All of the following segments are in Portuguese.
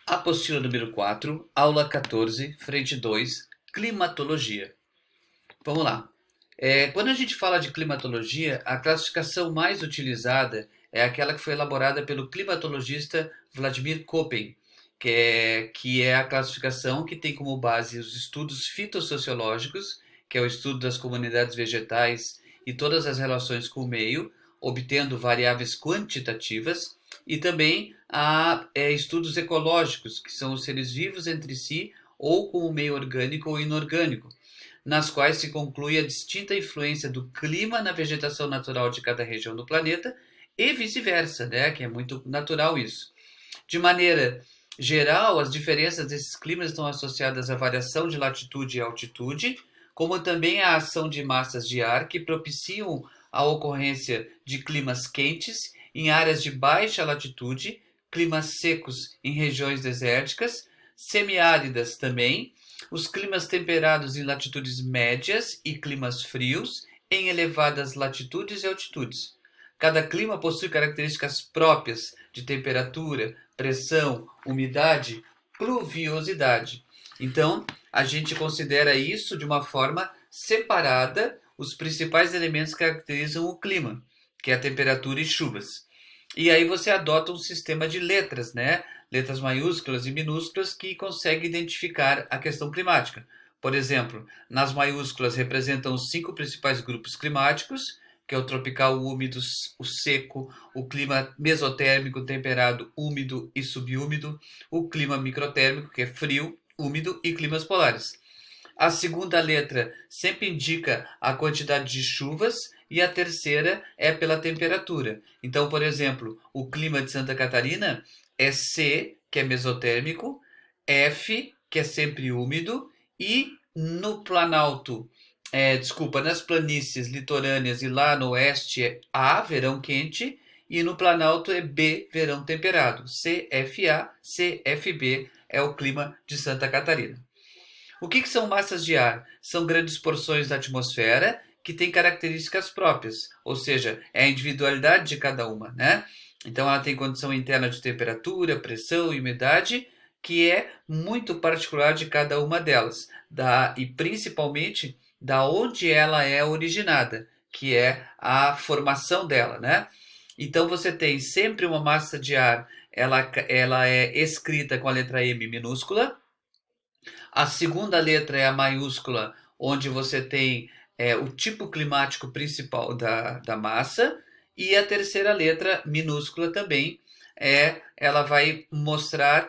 Apostila número 4, aula 14, frente 2, climatologia. Vamos lá. Quando a gente fala de climatologia, a classificação mais utilizada é aquela que foi elaborada pelo climatologista Vladimir Köppen, que é a classificação que tem como base os estudos fitossociológicos, que é o estudo das comunidades vegetais e todas as relações com o meio, obtendo variáveis quantitativas, e também há estudos ecológicos, que são os seres vivos entre si, ou com o meio orgânico ou inorgânico, nas quais se conclui a distinta influência do clima na vegetação natural de cada região do planeta e vice-versa, né? Que é muito natural isso. De maneira geral, as diferenças desses climas estão associadas à variação de latitude e altitude, como também à ação de massas de ar que propiciam a ocorrência de climas quentes em áreas de baixa latitude, climas secos em regiões desérticas, semiáridas também, os climas temperados em latitudes médias e climas frios em elevadas latitudes e altitudes. Cada clima possui características próprias de temperatura, pressão, umidade, pluviosidade. Então, a gente considera isso de uma forma separada os principais elementos que caracterizam o clima, que é a temperatura e chuvas. E aí você adota um sistema de letras, né? Letras maiúsculas e minúsculas que consegue identificar a questão climática. Por exemplo, nas maiúsculas representam os 5 principais grupos climáticos, que é o tropical, o úmido, o seco, o clima mesotérmico, temperado, úmido e subúmido, o clima microtérmico, que é frio, úmido, e climas polares. A segunda letra sempre indica a quantidade de chuvas e a terceira é pela temperatura. Então, por exemplo, o clima de Santa Catarina é C, que é mesotérmico, F, que é sempre úmido, e no Planalto, nas planícies litorâneas e lá no oeste é A, verão quente, e no Planalto é B, verão temperado. CFA, CFB é o clima de Santa Catarina. O que são massas de ar? São grandes porções da atmosfera que têm características próprias, ou seja, é a individualidade de cada uma, né? Então ela tem condição interna de temperatura, pressão e umidade, que é muito particular de cada uma delas, e principalmente da onde ela é originada, que é a formação dela, né? Então você tem sempre uma massa de ar, ela é escrita com a letra M minúscula. A segunda letra é a maiúscula, onde você tem o tipo climático principal da massa. E a terceira letra, minúscula também, ela vai mostrar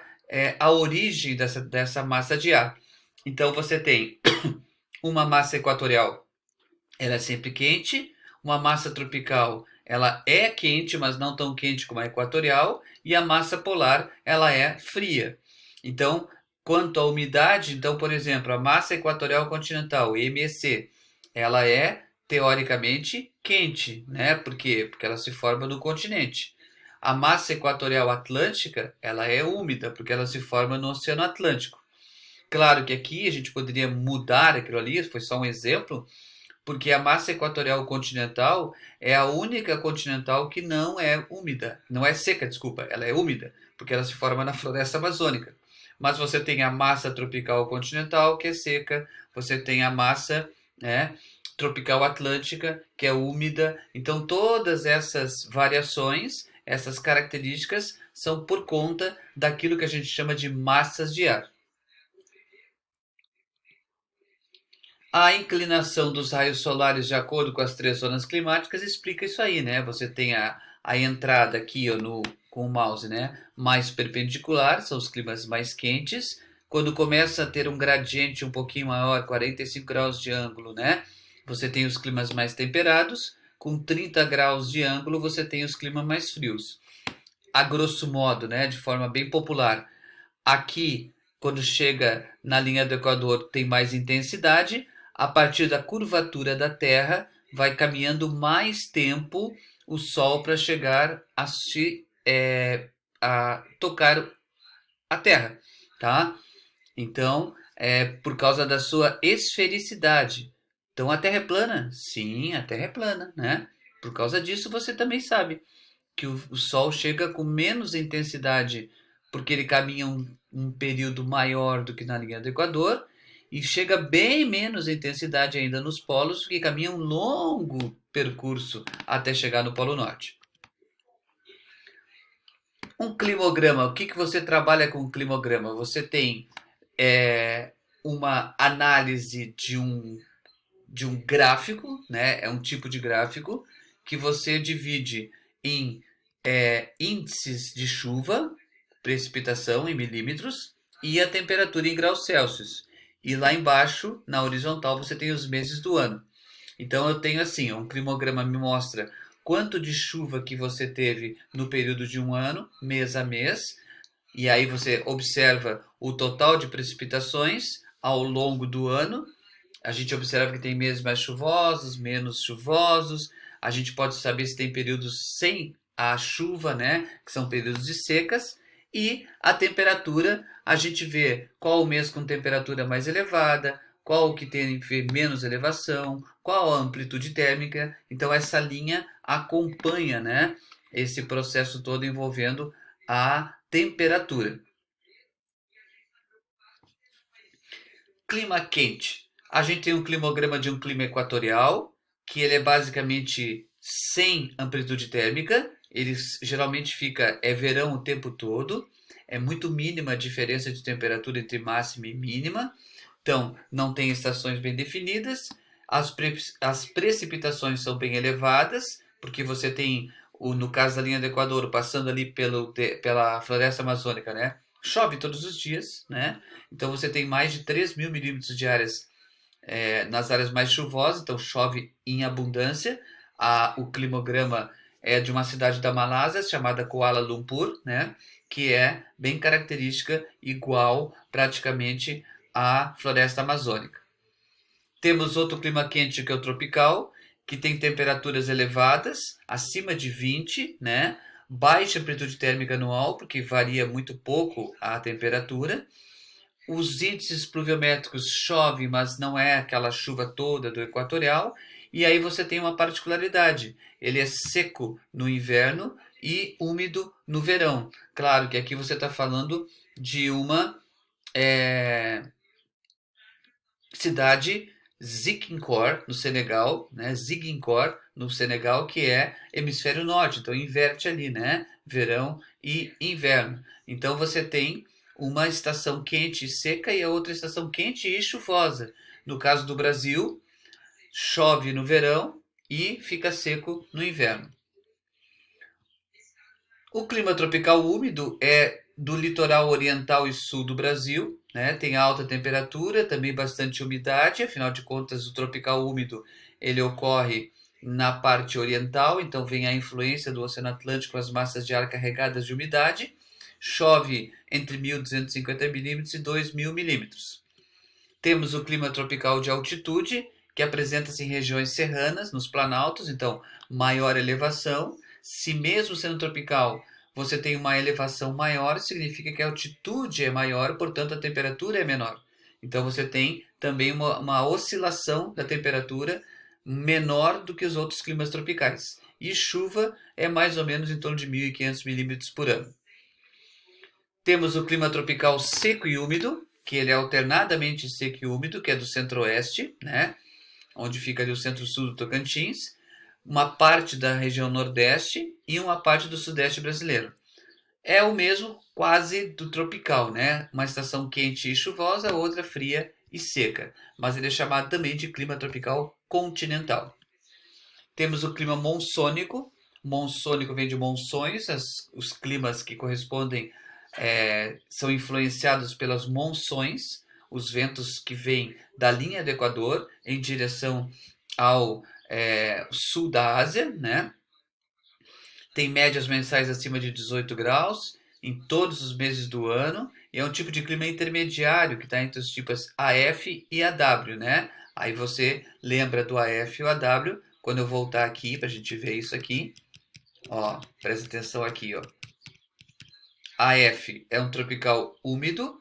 a origem dessa massa de ar. Então você tem uma massa equatorial, ela é sempre quente. Uma massa tropical, ela é quente, mas não tão quente como a equatorial. E a massa polar, ela é fria. Então, quanto à umidade, então, por exemplo, a massa equatorial continental, MEC, ela é teoricamente quente, né? Por quê? Porque ela se forma no continente. A massa equatorial atlântica, ela é úmida, porque ela se forma no Oceano Atlântico. Claro que aqui a gente poderia mudar aquilo ali, foi só um exemplo, porque a massa equatorial continental é a única continental que não é úmida, não é seca, desculpa, ela é úmida, porque ela se forma na floresta amazônica. Mas você tem a massa tropical continental, que é seca, você tem a massa, né, tropical atlântica, que é úmida. Então, todas essas variações, essas características, são por conta daquilo que a gente chama de massas de ar. A inclinação dos raios solares de acordo com as 3 zonas climáticas explica isso aí, né? Você tem a entrada aqui ó, com o mouse, né? Mais perpendicular, são os climas mais quentes. Quando começa a ter um gradiente um pouquinho maior, 45 graus de ângulo, né? Você tem os climas mais temperados. Com 30 graus de ângulo, você tem os climas mais frios. A grosso modo, né? De forma bem popular. Aqui, quando chega na linha do Equador, tem mais intensidade. A partir da curvatura da Terra, vai caminhando mais tempo o Sol para chegar a tocar a Terra, tá? Então, é por causa da sua esfericidade. Então, a Terra é plana? Sim, a Terra é plana, né? Por causa disso, você também sabe que o Sol chega com menos intensidade, porque ele caminha um período maior do que na linha do Equador e chega bem menos intensidade ainda nos polos, que caminha um longo percurso até chegar no Polo Norte. Um climograma, o que você trabalha com um climograma? Você tem uma análise de um gráfico, né? É um tipo de gráfico que você divide em índices de chuva, precipitação em milímetros e a temperatura em graus Celsius. E lá embaixo, na horizontal, você tem os meses do ano. Então eu tenho assim, um climograma me mostra quanto de chuva que você teve no período de um ano, mês a mês, e aí você observa o total de precipitações ao longo do ano. A gente observa que tem meses mais chuvosos, menos chuvosos. A gente pode saber se tem períodos sem a chuva, né, que são períodos de secas. E a temperatura, a gente vê qual o mês com temperatura mais elevada, qual o que tem menos elevação, qual a amplitude térmica. Então essa linha acompanha, né, esse processo todo envolvendo a temperatura. Clima quente. A gente tem um climograma de um clima equatorial, que ele é basicamente sem amplitude térmica. Ele geralmente é verão o tempo todo. É muito mínima a diferença de temperatura entre máxima e mínima. Então, não tem estações bem definidas. As precipitações são bem elevadas, porque você tem, no caso da linha do Equador, passando ali pela floresta amazônica, né? Chove todos os dias, né? Então você tem mais de 3.000 milímetros de áreas nas áreas mais chuvosas, então chove em abundância. O climograma é de uma cidade da Malásia chamada Kuala Lumpur, né? Que é bem característica, igual praticamente à floresta amazônica. Temos outro clima quente que é o tropical, que tem temperaturas elevadas, acima de 20, né? Baixa amplitude térmica anual, porque varia muito pouco a temperatura. Os índices pluviométricos chovem, mas não é aquela chuva toda do equatorial. E aí você tem uma particularidade. Ele é seco no inverno e úmido no verão. Claro que aqui você está falando de uma cidade Ziguinchor, no Senegal, né? Ziguinchor, no Senegal, que é hemisfério norte. Então inverte ali, né? Verão e inverno. Então você tem uma estação quente e seca e a outra estação quente e chuvosa. No caso do Brasil, chove no verão e fica seco no inverno. O clima tropical úmido é do litoral oriental e sul do Brasil, né? Tem alta temperatura, também bastante umidade, afinal de contas o tropical úmido ele ocorre na parte oriental, então vem a influência do Oceano Atlântico, as massas de ar carregadas de umidade. Chove entre 1.250 milímetros e 2.000 milímetros. Temos o clima tropical de altitude, que apresenta-se em regiões serranas, nos planaltos, então maior elevação. Se mesmo sendo tropical, você tem uma elevação maior, significa que a altitude é maior, portanto a temperatura é menor. Então você tem também uma oscilação da temperatura menor do que os outros climas tropicais. E chuva é mais ou menos em torno de 1.500 milímetros por ano. Temos o clima tropical seco e úmido, que ele é alternadamente seco e úmido, que é do centro-oeste, né? Onde fica ali o centro-sul do Tocantins, uma parte da região nordeste e uma parte do sudeste brasileiro. É o mesmo quase do tropical, né? Uma estação quente e chuvosa, outra fria e seca, mas ele é chamado também de clima tropical continental. Temos o clima monsônico. Monsônico vem de monções, os climas que correspondem são influenciados pelas monções, os ventos que vêm da linha do Equador em direção ao sul da Ásia, né? Tem médias mensais acima de 18 graus em todos os meses do ano e é um tipo de clima intermediário que está entre os tipos AF e AW, né? Aí você lembra do AF e o AW quando eu voltar aqui para a gente ver isso aqui. Ó, presta atenção aqui, ó. AF é um tropical úmido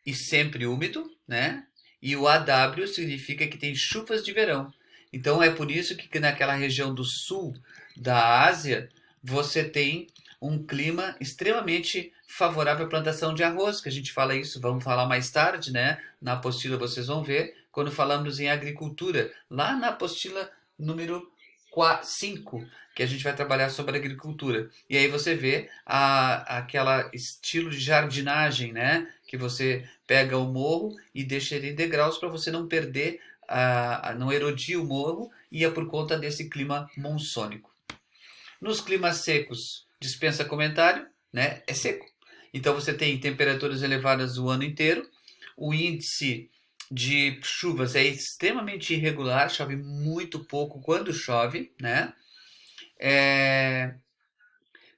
e sempre úmido, né? E o AW significa que tem chuvas de verão. Então é por isso que naquela região do sul da Ásia você tem um clima extremamente favorável à plantação de arroz, que a gente fala isso, vamos falar mais tarde, né? Na apostila vocês vão ver, quando falamos em agricultura, lá na apostila número 5, que a gente vai trabalhar sobre agricultura. E aí você vê aquela estilo de jardinagem, né? Que você pega o morro e deixa ele em degraus para você não perder, não erodir o morro, e é por conta desse clima monsônico. Nos climas secos, dispensa comentário, né? É seco. Então você tem temperaturas elevadas o ano inteiro, o índice de chuvas é extremamente irregular, chove muito pouco quando chove, né?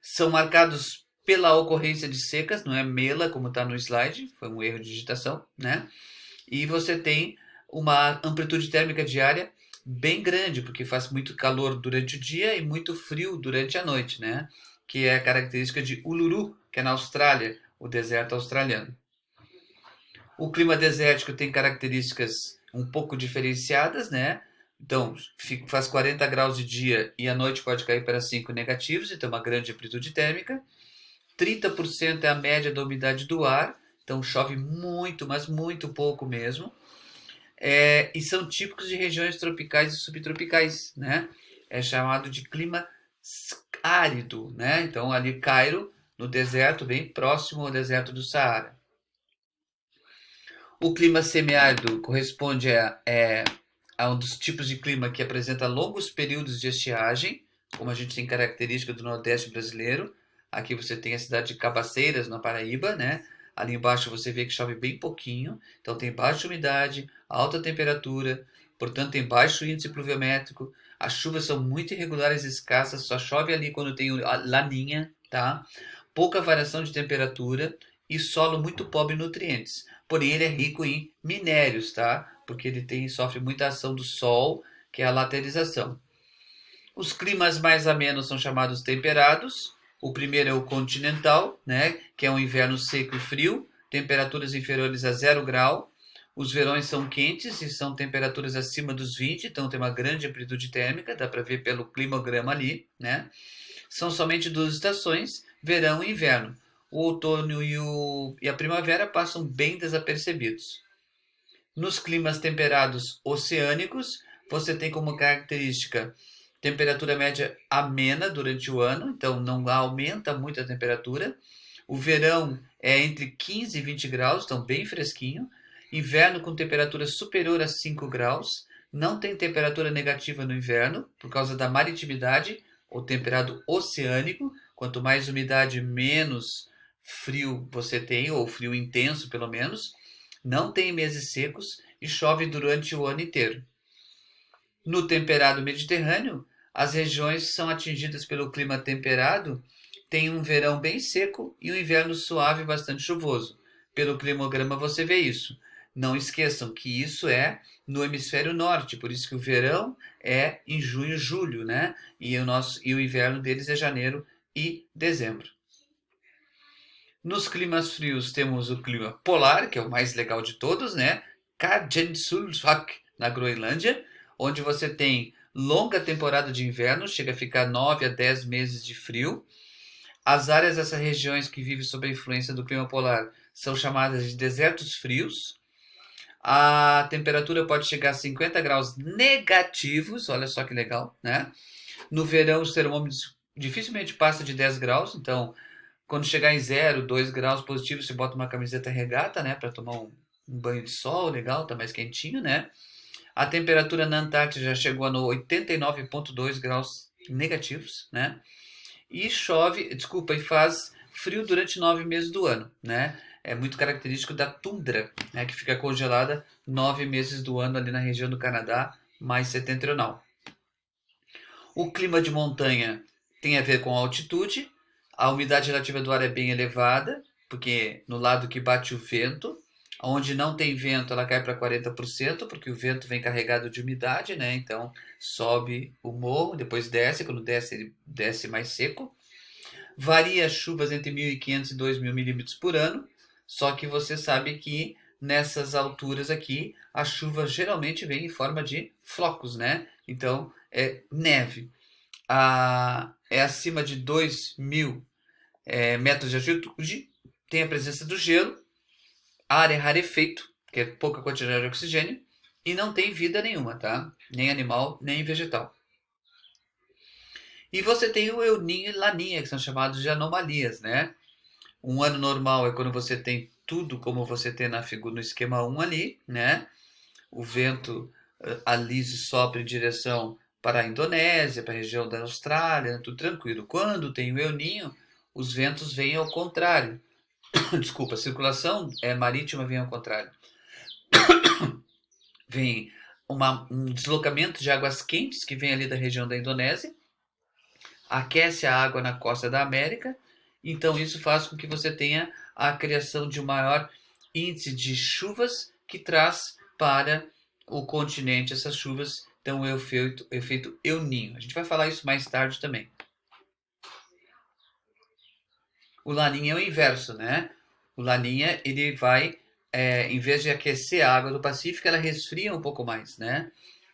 São marcados pela ocorrência de secas, não é mela como está no slide, foi um erro de digitação, né? E você tem uma amplitude térmica diária bem grande, porque faz muito calor durante o dia e muito frio durante a noite, né? Que é a característica de Uluru, que é na Austrália, o deserto australiano. O clima desértico tem características um pouco diferenciadas, né? Então, faz 40 graus de dia e à noite pode cair para 5 negativos, então uma grande amplitude térmica. 30% é a média da umidade do ar, então chove muito, mas muito pouco mesmo. E são típicos de regiões tropicais e subtropicais, né? É chamado de clima árido, né? Então ali Cairo, no deserto, bem próximo ao deserto do Saara. O clima semiárido corresponde a um dos tipos de clima que apresenta longos períodos de estiagem, como a gente tem característica do Nordeste brasileiro. Aqui você tem a cidade de Cabaceiras, na Paraíba, né? Ali embaixo você vê que chove bem pouquinho, então tem baixa umidade, alta temperatura, portanto tem baixo índice pluviométrico. As chuvas são muito irregulares e escassas, só chove ali quando tem laninha, tá? Pouca variação de temperatura e solo muito pobre em nutrientes. Porém, ele é rico em minérios, tá? Porque ele sofre muita ação do sol, que é a laterização. Os climas mais amenos são chamados temperados. O primeiro é o continental, né? Que é um inverno seco e frio, temperaturas inferiores a 0 grau. Os verões são quentes e são temperaturas acima dos 20, então tem uma grande amplitude térmica, dá para ver pelo climograma ali, né? São somente duas estações, verão e inverno. O outono e a primavera passam bem desapercebidos. Nos climas temperados oceânicos, você tem como característica temperatura média amena durante o ano, então não aumenta muito a temperatura. O verão é entre 15 e 20 graus, então bem fresquinho. Inverno com temperatura superior a 5 graus. Não tem temperatura negativa no inverno, por causa da maritimidade, ou temperado oceânico. Quanto mais umidade, menos frio você tem, ou frio intenso pelo menos. Não tem meses secos e chove durante o ano inteiro. No temperado mediterrâneo, as regiões são atingidas pelo clima temperado, tem um verão bem seco e um inverno suave e bastante chuvoso. Pelo climograma você vê isso. Não esqueçam que isso é no hemisfério norte, por isso que o verão é em junho, julho, né? E o inverno deles é janeiro e dezembro. Nos climas frios temos o clima polar, que é o mais legal de todos, né? Kajenssulfak, na Groenlândia, onde você tem longa temporada de inverno, chega a ficar 9 a 10 meses de frio. As áreas dessas regiões que vivem sob a influência do clima polar são chamadas de desertos frios. A temperatura pode chegar a 50 graus negativos, olha só que legal, né? No verão, os termômetros dificilmente passam de 10 graus, então quando chegar em 0, 2 graus positivos, você bota uma camiseta regata, né, para tomar um banho de sol, legal, tá mais quentinho, né? A temperatura na Antártida já chegou a 89,2 graus negativos, né? E faz frio durante 9 meses do ano, né? É muito característico da tundra, né, que fica congelada 9 meses do ano ali na região do Canadá mais setentrional. O clima de montanha tem a ver com a altitude. A umidade relativa do ar é bem elevada, porque no lado que bate o vento, onde não tem vento, ela cai para 40%, porque o vento vem carregado de umidade, né? Então sobe o morro, depois desce, quando desce, ele desce mais seco. Varia as chuvas entre 1.500 e 2.000 milímetros por ano, só que você sabe que nessas alturas aqui, a chuva geralmente vem em forma de flocos, né? Então é neve. É acima de 2.000 metros de altitude, tem a presença do gelo, ar é rarefeito, que é pouca quantidade de oxigênio, e não tem vida nenhuma, tá? Nem animal, nem vegetal. E você tem o El Niño e Laninha, que são chamados de anomalias, né? Um ano normal é quando você tem tudo como você tem na figura, no esquema 1 ali, né? O vento alise sopra em direção para a Indonésia, para a região da Austrália, tudo tranquilo. Quando tem o El Niño, os ventos vêm ao contrário. Desculpa, a circulação marítima vem ao contrário. Vem um deslocamento de águas quentes que vem ali da região da Indonésia, aquece a água na costa da América, então isso faz com que você tenha a criação de um maior índice de chuvas que traz para o continente essas chuvas, então o efeito El Niño. A gente vai falar isso mais tarde também. O Laninha é o inverso, né? O Laninha, ele vai, em vez de aquecer a água do Pacífico, ela resfria um pouco mais, né?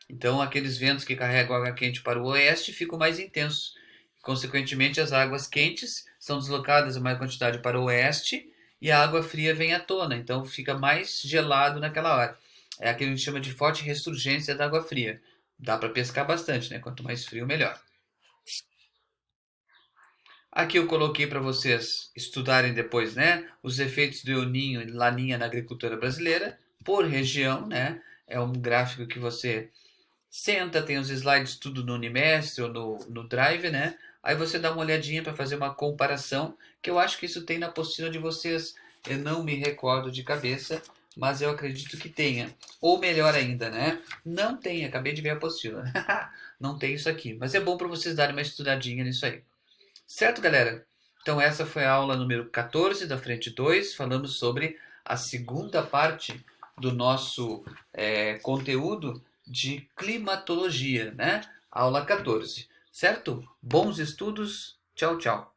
Então, aqueles ventos que carregam água quente para o oeste ficam mais intensos. Consequentemente, as águas quentes são deslocadas em maior quantidade para o oeste e a água fria vem à tona. Então, fica mais gelado naquela hora. É aquilo que a gente chama de forte ressurgência da água fria. Dá para pescar bastante, né? Quanto mais frio, melhor. Aqui eu coloquei para vocês estudarem depois, né, os efeitos do El Niño e Laninha na agricultura brasileira, por região, né? É um gráfico que você senta, tem os slides tudo no Unimestre ou no Drive, né? Aí você dá uma olhadinha para fazer uma comparação, que eu acho que isso tem na apostila de vocês. Eu não me recordo de cabeça, mas eu acredito que tenha. Ou melhor ainda, né? Não tem, acabei de ver a apostila. Não tem isso aqui, mas é bom para vocês darem uma estudadinha nisso aí. Certo, galera? Então essa foi a aula número 14 da frente 2. Falamos sobre a segunda parte do nosso conteúdo de climatologia, né? Aula 14. Certo? Bons estudos. Tchau, tchau.